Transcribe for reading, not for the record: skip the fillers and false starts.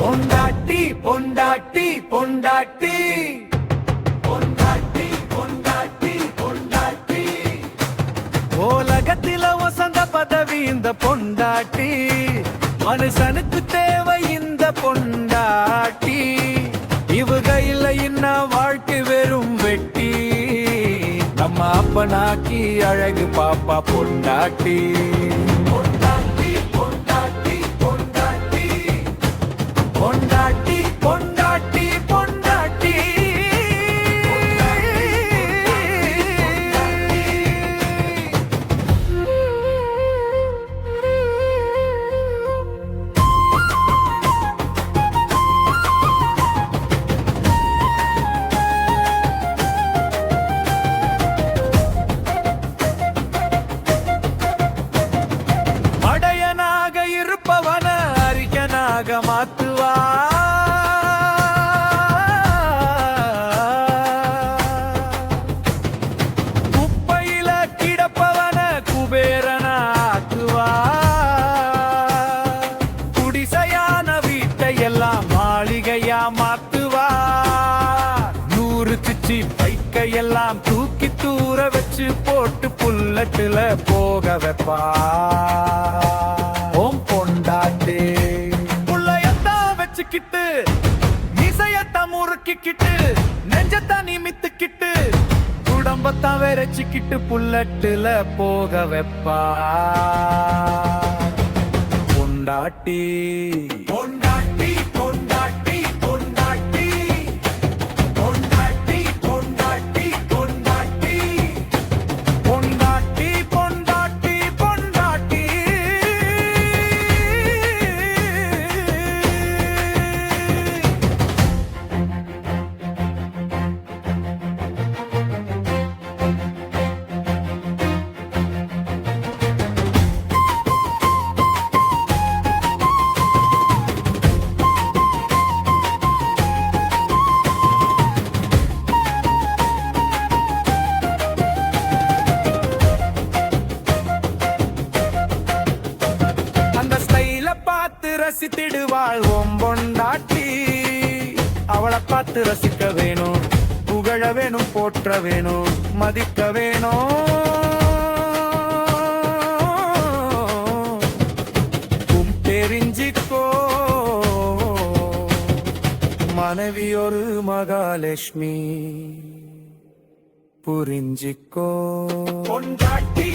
பொண்டாட்டி பொண்டாட்டி பொண்டாட்டி பொண்டாட்டி பொண்டாட்டி பொண்டாட்டி உலகத்தில வசந்த பதவி இந்த பொண்டாட்டி மனுஷனுக்கு தேவை இந்த பொண்டாட்டி இவகையில் இன்ன வாழ்க்கை வெறும் வெட்டி நம்ம அப்பனாக்கி அழகு பாப்பா பொண்டாட்டி பொண்டாட்டி பொண்டாட்டி பொண்டாட்டி பொண்டாட்டி பொண்டாட்டி பொண்டாட்டி மடையனாக இருப்பவன அரிக்கனாக மாத்துவா குப்பையில கிடப்பவன குபேரனாக்குவா குடிசையான வீட்டை எல்லாம் மாளிகையா மாத்துவா 100 சிச்சி பைக்கையெல்லாம் தூக்கி தூர வச்சு போட்டு புல்லட்டுல போக வைப்பா ஓம் பொண்டாட்டி புள்ளையத்தான் வச்சுக்கிட்டு இசையத்தான் முறுக்கிக்கிட்டு நெஞ்சத்தான் நிமித்துக்கிட்டு குடும்பத்தான் வெறச்சிக்கிட்டு புல்லட்டுல போக வைப்பா பொண்டாட்டி பொண்டாட்டி பொண்டாட்டி பொண்டாட்டி பொண்டாட்டி பொண்டாட்டி பொண்டாட்டி பொண்டாட்டி பொண்டாட்டி பொண்டாட்டி அந்த ஸ்டைல பார்த்து ரசித்திடுவாள் ஓம் பொண்டாட்டி அவளை பார்த்து ரசிக்க வேணும் புகழ வேணும் போற்ற வேணும் மதிக்க வேணும் தெரிஞ்சிக்கோ மனைவி ஒரு மகாலட்சுமி புரிஞ்சிக்கோ பொண்டாட்டி